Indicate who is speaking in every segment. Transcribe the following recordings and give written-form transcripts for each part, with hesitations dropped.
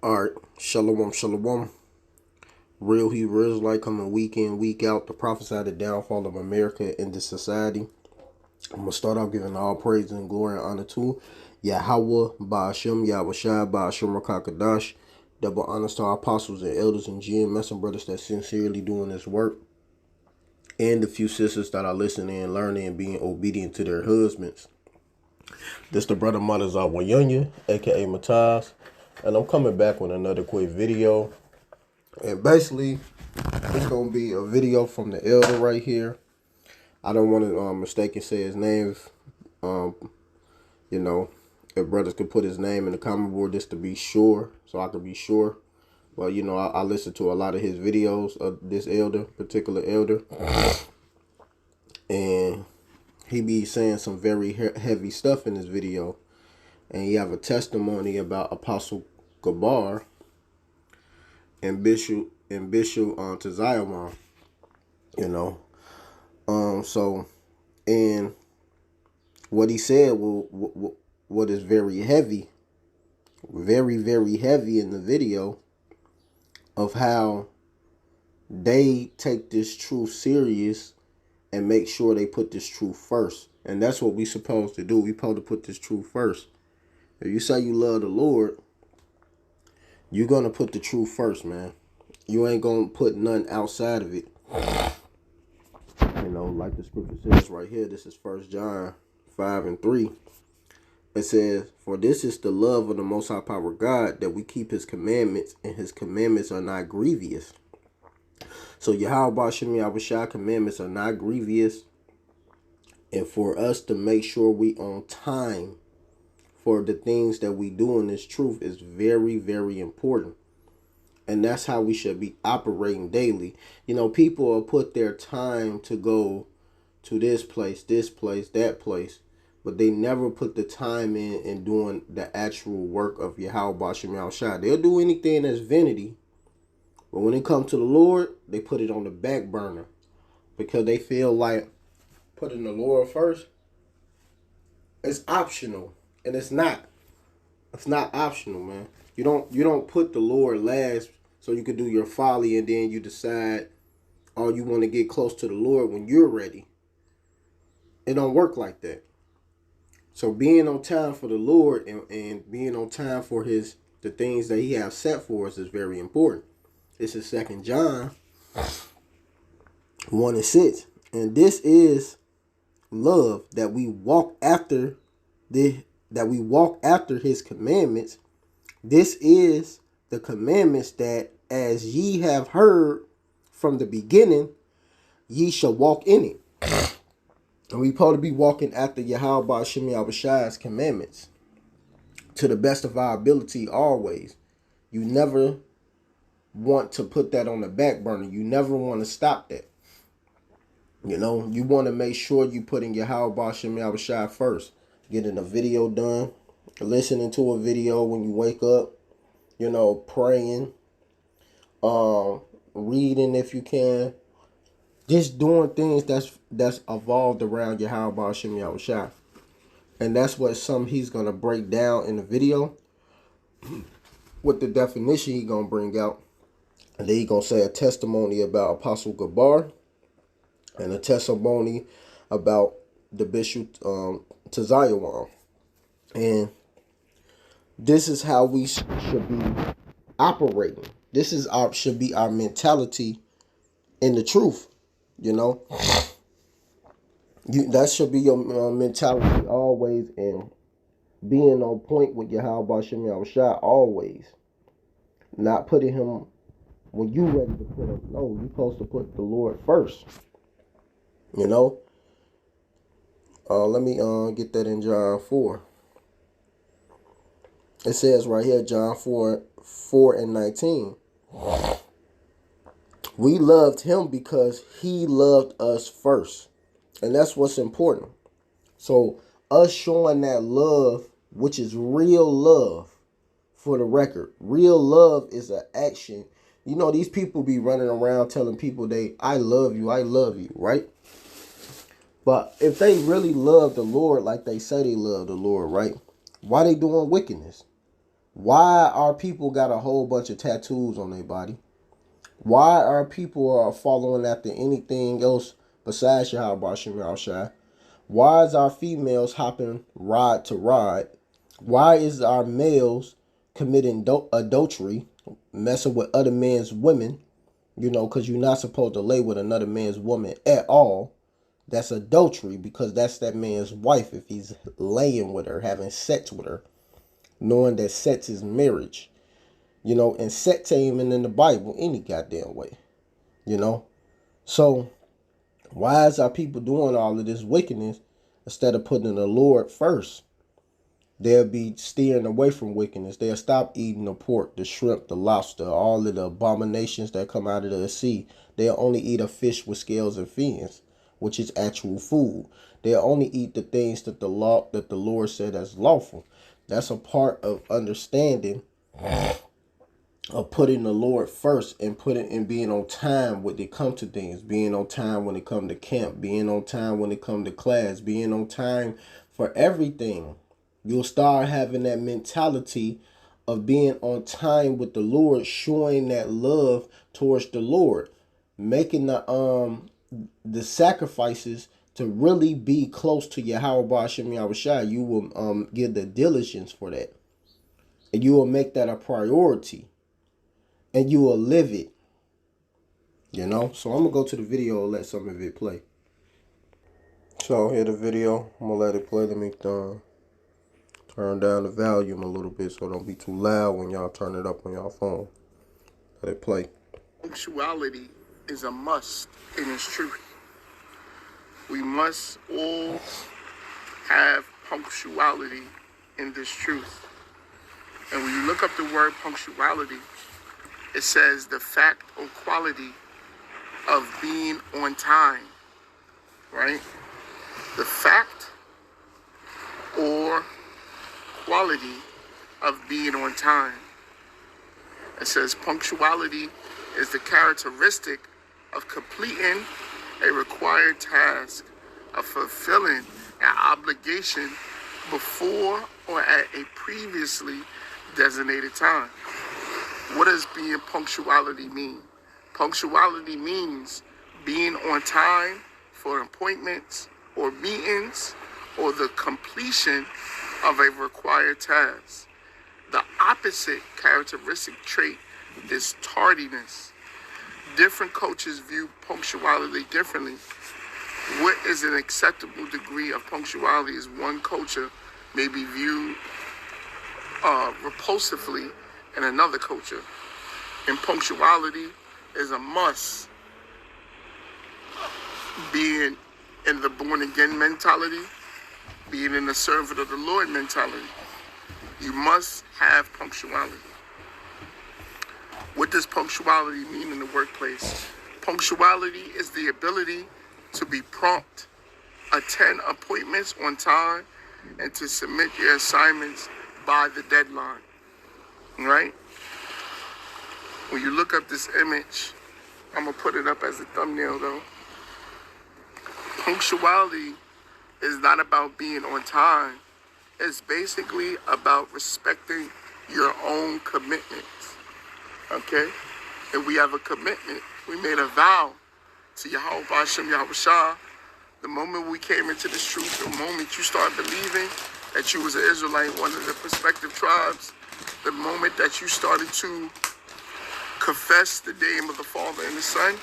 Speaker 1: Alright, shalom, shalom. Real Hebrew Israelite coming week in, week out to prophesy the downfall of America and this society. I'm going to start off giving all praise and glory and honor to YAHAWASHI, YAHAWASHI, Ba'ashem Rakakadash. Double honors to our apostles and elders and GMS and brothers that sincerely doing this work. And the few sisters that are listening and learning and being obedient to their husbands. This the brother mothers of YAHAWASHI, aka Mataz. And I'm coming back with another quick video. And basically, it's going to be a video from the elder right here. I don't want to mistake and say his name. If brothers could put his name in the comment board just to be sure, so I could be sure. But, I listen to a lot of his videos of this particular elder. And he be saying some very heavy stuff in this video. And he have a testimony about Apostle Gabar and Bishop Taziawan, and what he said, what is very heavy, very, very heavy in the video of how they take this truth serious and make sure they put this truth first. And that's what we supposed to do. We supposed to put this truth first. If you say you love the Lord, you're going to put the truth first, man. You ain't going to put nothing outside of it. Like the scripture says right here, this is 1 John 5:3. It says, "For this is the love of the Most High Power God, that we keep his commandments, and his commandments are not grievous." So YAHAWASHI commandments are not grievous. And for us to make sure we on time for the things that we do in this truth is very, very important. And that's how we should be operating daily. People will put their time to go to this place, that place. But they never put the time in doing the actual work of YAHAWASHI. They'll do anything that's vanity. But when it comes to the Lord, they put it on the back burner. Because they feel like putting the Lord first is optional. And it's not. It's not optional, man. You don't put the Lord last so you can do your folly and then you decide, oh, you want to get close to the Lord when you're ready. It don't work like that. So being on time for the Lord and being on time for the things that he has set for us is very important. This is 2 John 1:6. And this is love, that we walk after his commandments. This is the commandments that as ye have heard from the beginning, ye shall walk in it. And we supposed to be walking after YAHAWASHI's commandments to the best of our ability always. You never want to put that on the back burner. You never want to stop that. You want to make sure you putting YAHAWASHI first. Getting a video done, listening to a video when you wake up, praying, reading if you can, just doing things that's evolved around YAHAWASHI. And that's what he's gonna break down in the video with the definition he's gonna bring out. And then he's gonna say a testimony about Apostle Gabar and a testimony about the Bishop Taziawan. And this is how we should be operating. This should be our mentality in the truth. That should be your mentality always, and being on point with YAHAWASHI always. Not putting him when you ready to put him. No, you're supposed to put the Lord first. Let me get that in John 4. It says right here, John 4:19. We loved him because he loved us first. And that's what's important. So us showing that love, which is real love, for the record. Real love is an action. These people be running around telling people I love you, right? But if they really love the Lord like they say they love the Lord, right? Why they doing wickedness? Why are people got a whole bunch of tattoos on their body? Why are people following after anything else besides YAHAWASHI? Why is our females hopping rod to rod? Why is our males committing adultery, messing with other men's women? You know, because you're not supposed to lay with another man's woman at all. That's adultery, because that's that man's wife if he's laying with her, having sex with her, knowing that sex is marriage. You know, and sex ain't even in the Bible any goddamn way. You know? So, why is our people doing all of this wickedness instead of putting the Lord first? They'll be steering away from wickedness. They'll stop eating the pork, the shrimp, the lobster, all of the abominations that come out of the sea. They'll only eat a fish with scales and fins, which is actual food. They'll only eat the things that the Lord said as lawful. That's a part of understanding of putting the Lord first and being on time when it comes to things, being on time when it comes to camp, being on time when it comes to class, being on time for everything. You'll start having that mentality of being on time with the Lord, showing that love towards the Lord, making the sacrifices to really be close to YAHAWASHI. You will give the diligence for that, and you will make that a priority. And you will live it. You know? So I'm going to go to the video and let some of it play. So here the video. I'm going to let it play. Let me turn down the volume a little bit so it don't be too loud when y'all turn it up on y'all phone. Let it play.
Speaker 2: Punctuality is a must in its truth. We must all have punctuality in this truth. And when you look up the word punctuality, it says the fact or quality of being on time, right? The fact or quality of being on time. It says punctuality is the characteristic of completing a required task, of fulfilling an obligation before or at a previously designated time. What does being punctuality mean? Punctuality means being on time for appointments or meetings or the completion of a required task. The opposite characteristic trait is tardiness. Different cultures view punctuality differently. What is an acceptable degree of punctuality is one culture may be viewed repulsively in another culture. And punctuality is a must. Being in the born again mentality, being in the servant of the Lord mentality, you must have punctuality. What does punctuality mean in the workplace? Punctuality is the ability to be prompt, attend appointments on time, and to submit your assignments by the deadline. Right? When you look up this image, I'm going to put it up as a thumbnail though. Punctuality is not about being on time. It's basically about respecting your own commitments. Okay? And we have a commitment. We made a vow to YAHAWASHI. The moment we came into this truth, the moment you start believing that you was an Israelite, one of the prospective tribes, the moment that you started to confess the name of the Father and the Son,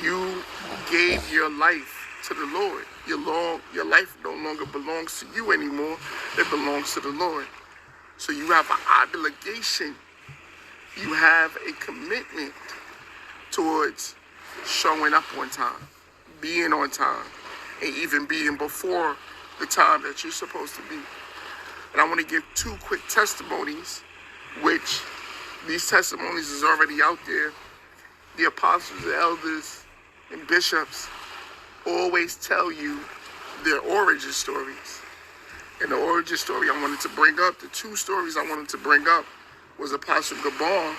Speaker 2: you gave your life to the Lord. Your life no longer belongs to you anymore. It belongs to the Lord. So you have an obligation. You have a commitment towards showing up on time, being on time, and even being before the time that you're supposed to be. And I want to give two quick testimonies, which these testimonies is already out there. The apostles, the elders, and bishops always tell you their origin stories. And the origin story I wanted to bring up, the two stories I wanted to bring up was Apostle Gabon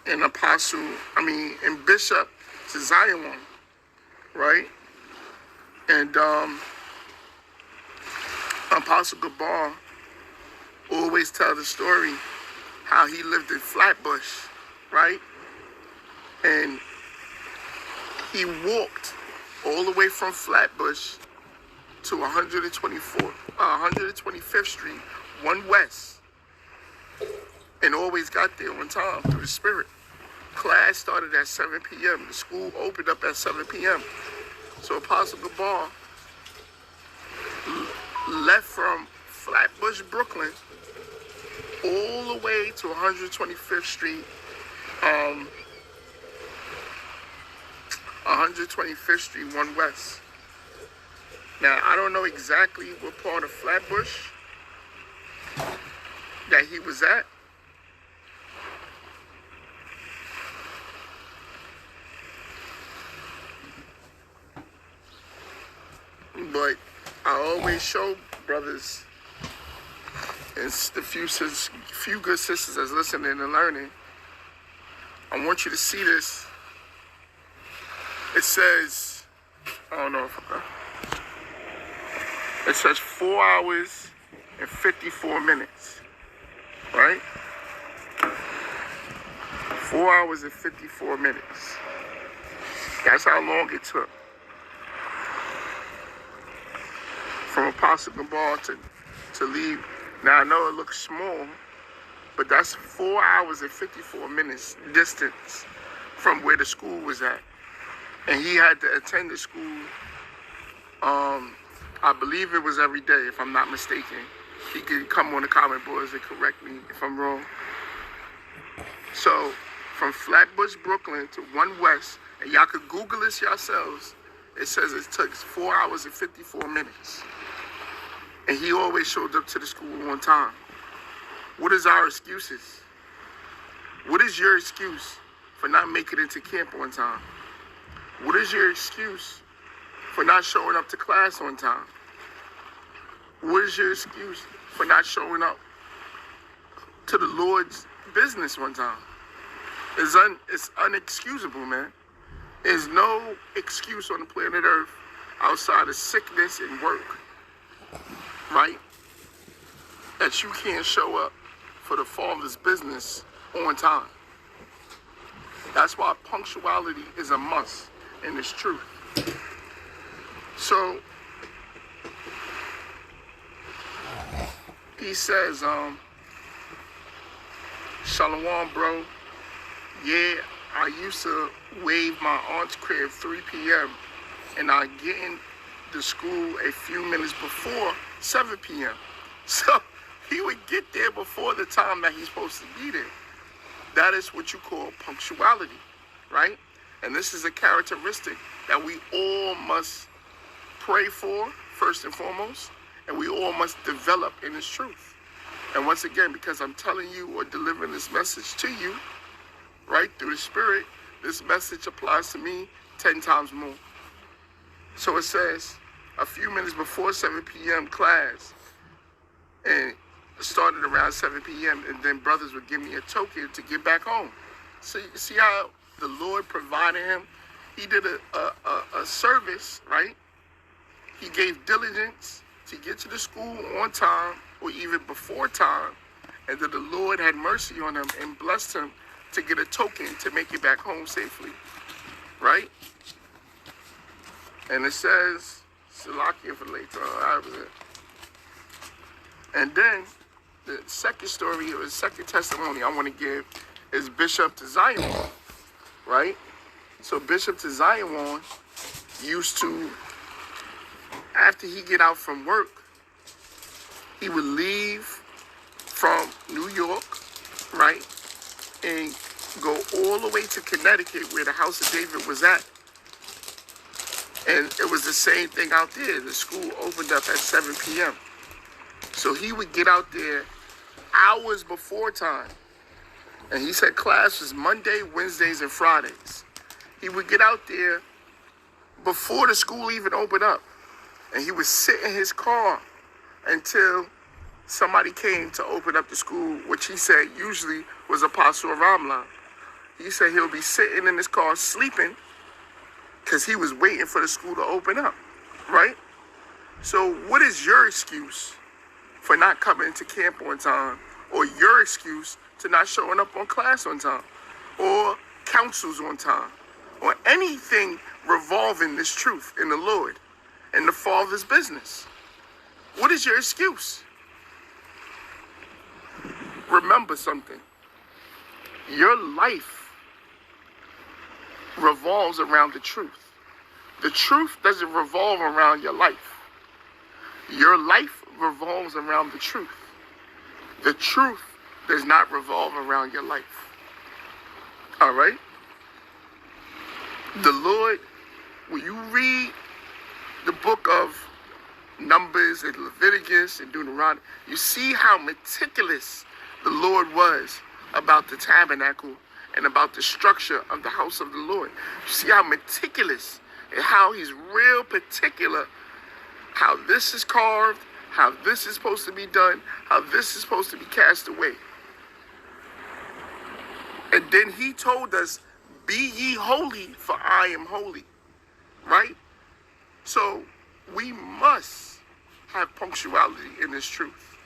Speaker 2: and Bishop Zion, right? And Apostle Gabon always tell the story how he lived in Flatbush, right? And he walked all the way from Flatbush to 125th Street, 1 West, and always got there on time through the Spirit. Class started at 7 p.m. The school opened up at 7 p.m. So Apostle Gabar left from Flatbush, Brooklyn, all the way to 125th Street, 125th Street, 1 West. Now, I don't know exactly what part of Flatbush that he was at. But I always show brothers and the few good sisters that's listening and learning, I want you to see this. It says, I don't know if it says 4 hours and 54 minutes, right? 4 hours and 54 minutes. That's how long it took from Apostle Gabar to leave. Now, I know it looks small, but that's 4 hours and 54 minutes distance from where the school was at. And he had to attend the school, I believe it was every day, if I'm not mistaken. He could come on the comment boards and correct me if I'm wrong. So, from Flatbush, Brooklyn to 1 West, and y'all could Google this yourselves, it says it took 4 hours and 54 minutes. And he always showed up to the school on time. What is our excuses? What is your excuse for not making it to camp on time? What is your excuse for not showing up to class on time? What is your excuse for not showing up to the Lord's business on time? It's unexcusable, man. There's no excuse on the planet Earth outside of sickness and work, right? That you can't show up for the Father's business on time. That's why punctuality is a must, and it's true. So, he says, Shalom, bro. Yeah, I used to wave my aunt's crib 3 p.m. and I get in the school a few minutes before 7 p.m. So he would get there before the time that he's supposed to be there. That is what you call punctuality, right? And this is a characteristic that we all must pray for, first and foremost, and we all must develop in this truth. And once again, because I'm telling you or delivering this message to you, right, through the Spirit, this message applies to me 10 times more. So it says, a few minutes before 7 p.m. class, and it started around 7 p.m., and then brothers would give me a token to get back home. So you see how the Lord provided him? He did a service, right? He gave diligence to get to the school on time or even before time, and then the Lord had mercy on him and blessed him to get a token to make it back home safely, right? And it says, Salakia for later, that was it. And then the second story, or the second testimony I want to give is Bishop to Zion, right? So Bishop to Zion used to, after he get out from work, he would leave from New York, right? And go all the way to Connecticut where the House of David was at. And it was the same thing out there. The school opened up at 7 p.m. So he would get out there hours before time. And he said class was Monday, Wednesdays, and Fridays. He would get out there before the school even opened up. And he would sit in his car until somebody came to open up the school, which he said usually was Apostle Ramlan. He said he'll be sitting in his car sleeping because he was waiting for the school to open up, right? So what is your excuse for not coming to camp on time, or your excuse to not showing up on class on time, or councils on time, or anything revolving this truth in the Lord and the Father's business. What is your excuse? Remember something. Your life revolves around the truth. The truth doesn't revolve around your life. Your life revolves around the truth. The truth does not revolve around your life. All right? The Lord, when you read the book of Numbers and Leviticus and Deuteronomy, you see how meticulous the Lord was about the tabernacle and about the structure of the house of the Lord. You see how meticulous and how he's real particular, how this is carved, how this is supposed to be done, how this is supposed to be cast away. And then he told us, be ye holy, for I am holy. Right? So we must have punctuality in this truth.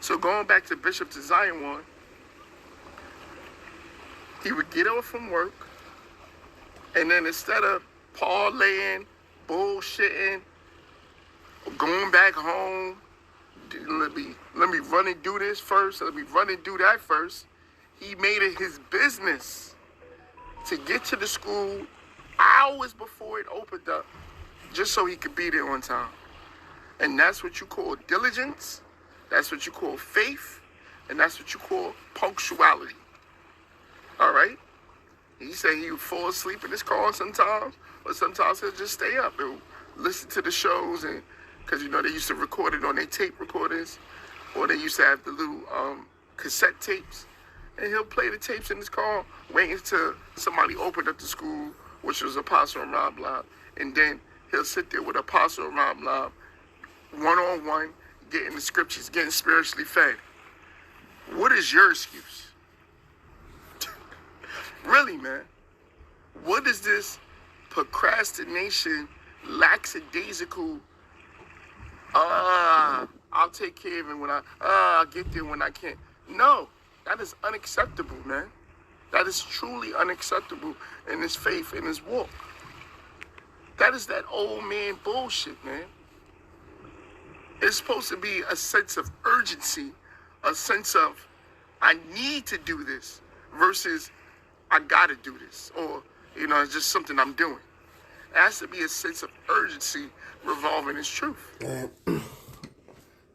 Speaker 2: So going back to Bishop to Zion one, he would get off from work, and then instead of parlaying, bullshitting, going back home, let me run and do this first, let me run and do that first, he made it his business to get to the school hours before it opened up, just so he could be there on time. And that's what you call diligence, that's what you call faith, and that's what you call punctuality. All right? He said he would fall asleep in his car sometimes, or sometimes he'll just stay up and listen to the shows, and because, you know, they used to record it on their tape recorders, or they used to have the little cassette tapes, and he'll play the tapes in his car, waiting until somebody opened up the school, which was Apostle Rob Lob, and then he'll sit there with Apostle Rob Lob, one-on-one, getting the scriptures, getting spiritually fed. What is your excuse? Really, man. What is this procrastination, lackadaisical, I'll take care of it when I'll get there when I can. No, that is unacceptable, man. That is truly unacceptable in his faith, in his walk. That is that old man bullshit, man. It's supposed to be a sense of urgency, a sense of, I need to do this, versus I gotta do this, or, you know, it's just something I'm doing. It has to be a sense of urgency revolving his truth.
Speaker 1: And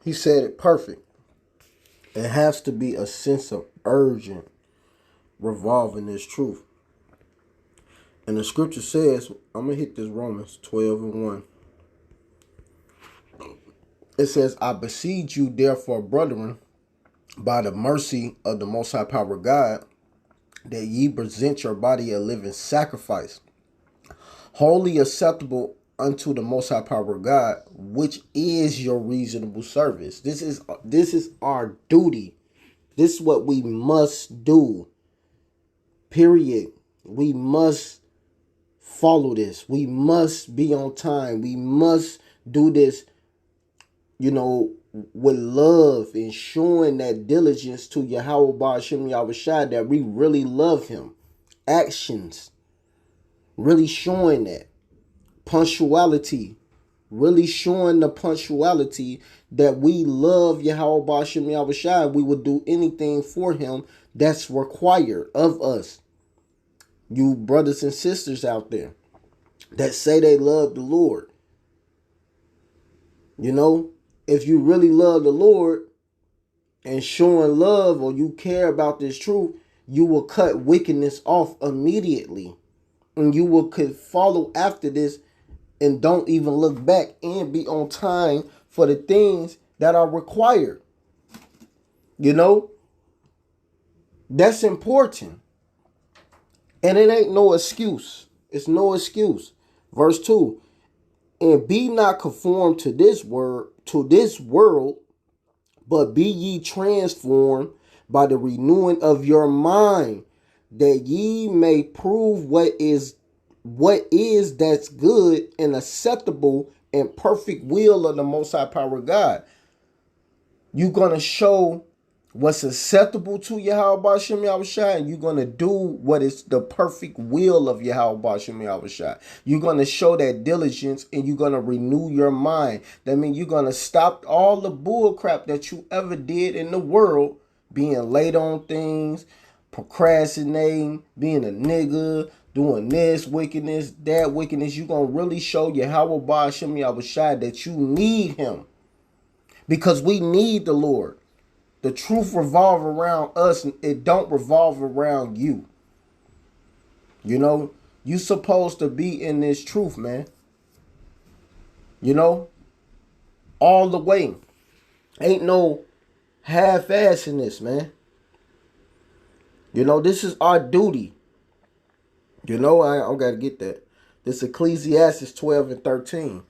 Speaker 1: he said it perfect. It has to be a sense of urgent revolving his truth. And the scripture says, I'm going to hit this Romans 12:1. It says, I beseech you, therefore, brethren, by the mercy of the Most High Power God, that ye present your body a living sacrifice, wholly acceptable unto the Most High Power God, which is your reasonable service. This is our duty. This is what we must do. Period. We must follow this. We must be on time. We must do this, you know, with love and showing that diligence to YAHAWASHI, that we really love him. Actions. Really showing that. Punctuality. Really showing the punctuality that we love YAHAWASHI. We would do anything for him that's required of us. You brothers and sisters out there that say they love the Lord. You know, if you really love the Lord and showing love, or you care about this truth, you will cut wickedness off immediately. And you will follow after this and don't even look back and be on time for the things that are required. You know, that's important. And it ain't no excuse. It's no excuse. Verse 2. And be not conformed to this world, but be ye transformed by the renewing of your mind, that ye may prove what is that's good and acceptable and perfect will of the Most High Power God. You're going to show what's acceptable to Yahweh Shem Yahushua, and you're going to do what is the perfect will of Yahweh Shem Yahushua. You're going to show that diligence, and you're going to renew your mind. That means you're going to stop all the bull crap that you ever did in the world, being late on things, procrastinating, being a nigga, doing this wickedness, that wickedness. You're going to really show Yahweh Shem Yahushua that you need him. Because we need the Lord. The truth revolve around us. It don't revolve around you. You know, you supposed to be in this truth, man. You know, all the way. Ain't no half-ass in this, man. You know, this is our duty. You know, I got to get that. This Ecclesiastes 12 and 13.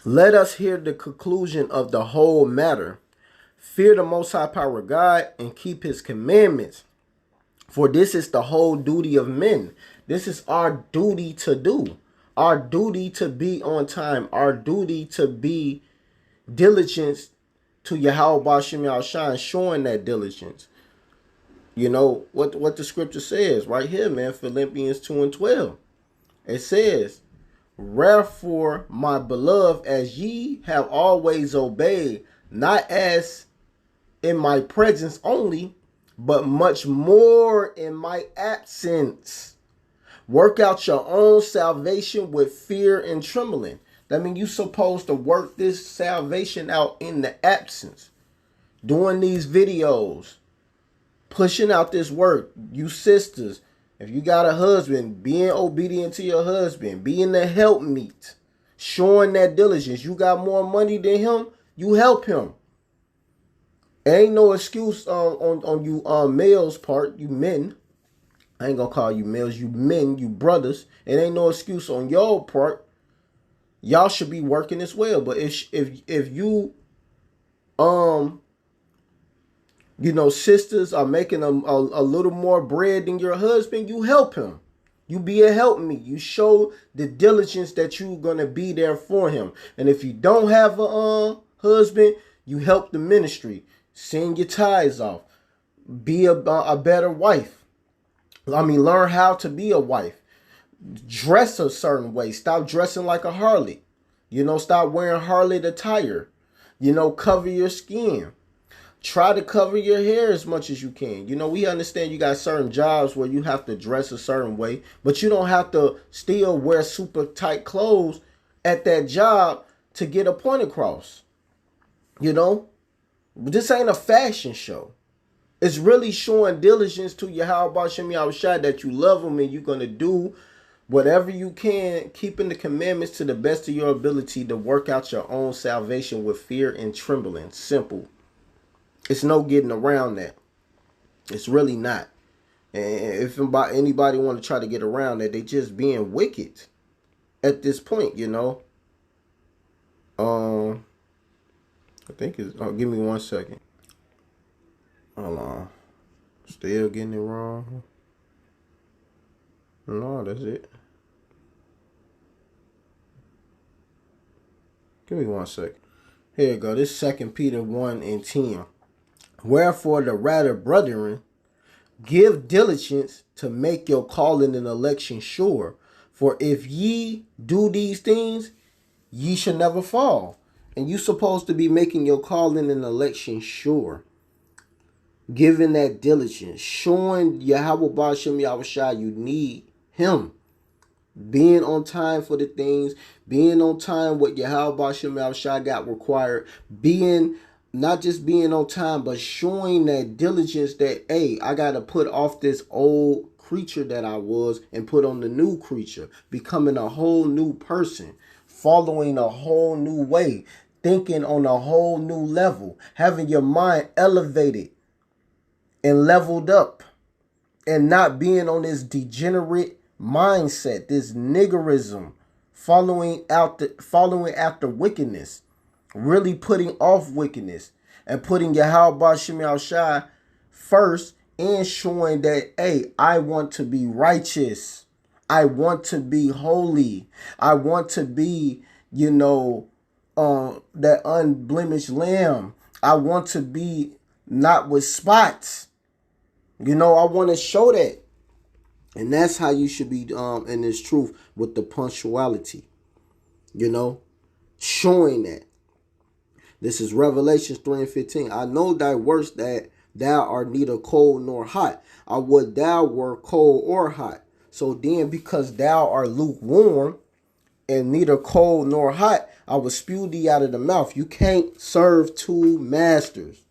Speaker 1: Let us hear the conclusion of the whole matter. Fear the Most High Power God and keep his commandments. For this is the whole duty of men. This is our duty to do. Our duty to be on time. Our duty to be diligent to Yahweh Shem Yahushua, showing that diligence. You know, what the scripture says right here, man. Philippians 2 and 12. It says, wherefore, my beloved, as ye have always obeyed, not as in my presence only, but much more in my absence. Work out your own salvation with fear and trembling. That means you're supposed to work this salvation out in the absence. Doing these videos, pushing out this work. You sisters, if you got a husband, being obedient to your husband, being the helpmeet, showing that diligence. You got more money than him, you help him. Ain't no excuse on you males part, you men. I ain't gonna call you males, you men, you brothers. It ain't no excuse on your part. Y'all should be working as well. But if you you know, sisters are making a little more bread than your husband, you help him. You be a helpmeet. You show the diligence that you're gonna be there for him. And if you don't have a husband, you help the ministry. Send your tithes off. Be a better wife. I mean, learn how to be a wife. Dress a certain way. Stop dressing like a harlot. You know, stop wearing harlot attire. You know, cover your skin. Try to cover your hair as much as you can. You know, we understand you got certain jobs where you have to dress a certain way, but you don't have to still wear super tight clothes at that job to get a point across. You know? This ain't a fashion show. It's really showing diligence to Yahweh Shem Yahushua that you love him and you're going to do whatever you can, keeping the commandments to the best of your ability to work out your own salvation with fear and trembling. Simple. It's no getting around that. It's really not. And if anybody want to try to get around that, they just being wicked at this point, you know. I think it's... Oh, give me 1 second. Hold on. Still getting it wrong. No, that's it. Give me 1 second. Here you go. This 2 Peter 1 and 10. Wherefore the rather, brethren, give diligence to make your calling and election sure. For if ye do these things, ye shall never fall. And you supposed to be making your calling and election sure. Giving that diligence. Showing Yahweh Ba'ashem Yahushua you need him. Being on time for the things. Being on time what Yahweh Ba'ashem Yahushua got required. Not just being on time, but showing that diligence that, hey, I got to put off this old creature that I was and put on the new creature. Becoming a whole new person. Following a whole new way. Thinking on a whole new level. Having your mind elevated and leveled up. And not being on this degenerate mindset. This niggerism. Following after wickedness. Really putting off wickedness. And putting Yahweh Shem Yahushua first. And showing that, hey, I want to be righteous. I want to be holy. I want to be, you know, that unblemished lamb. I want to be not with spots. You know, I want to show that. And that's how you should be in this truth with the punctuality. You know, showing that. This is Revelations 3 and 15. I know thy works, that thou art neither cold nor hot. I would thou were cold or hot. So then, because thou art lukewarm and neither cold nor hot, I will spew thee out of the mouth. You can't serve two masters.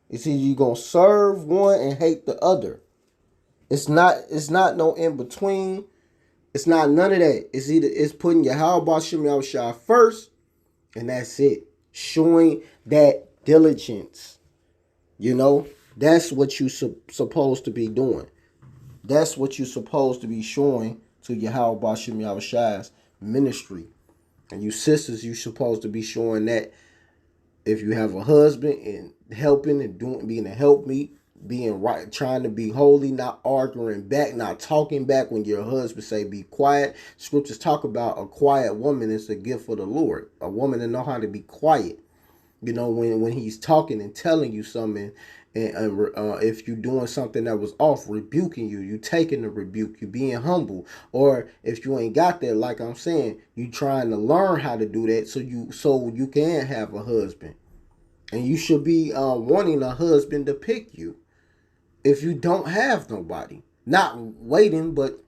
Speaker 1: It's either you gonna serve one and hate the other. It's not no in between. It's not none of that. It's putting YAHAWASHI first, and that's it. Showing that diligence. You know, that's what you supposed to be doing. That's what you're supposed to be showing to YAHAWASHI's ministry. And you sisters, you supposed to be showing that if you have a husband and helping and doing, being a helpmeet, being right, trying to be holy, not arguing back, not talking back when your husband say be quiet. Scriptures talk about a quiet woman is a gift for the Lord. A woman that know how to be quiet. You know, when he's talking and telling you something, and if you're doing something that was off, rebuking you taking the rebuke, you being humble. Or if you ain't got that, like I'm saying, you trying to learn how to do that so you can have a husband. And you should be wanting a husband to pick you if you don't have nobody. Not waiting, but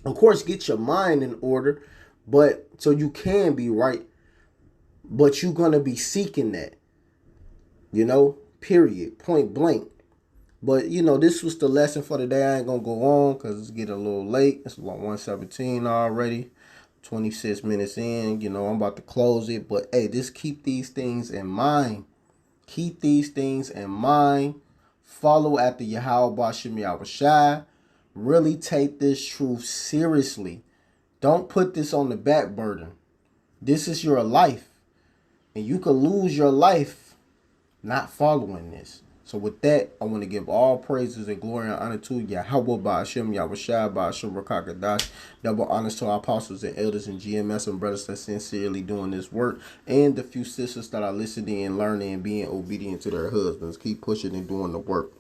Speaker 1: of course get your mind in order, but so you can be right. But you're gonna be seeking that. You know, period, point blank. But you know, this was the lesson for the day. I ain't gonna go on because it's getting a little late. It's about 1:17 already. 26 minutes in. You know, I'm about to close it. But hey, just keep these things in mind. Keep these things in mind. Follow after YAHAWASHI. Really take this truth seriously. Don't put this on the back burden. This is your life. And you could lose your life not following this. So with that, I want to give all praises and glory and honor to Yahweh Ba'ashem, Yahushai Ba'ashem Rakakadash. Double honors to our apostles and elders and GMS and brothers that sincerely doing this work. And the few sisters that are listening and learning and being obedient to their husbands. Keep pushing and doing the work.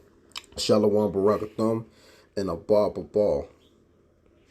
Speaker 1: Shalom Barakathum and a Ball.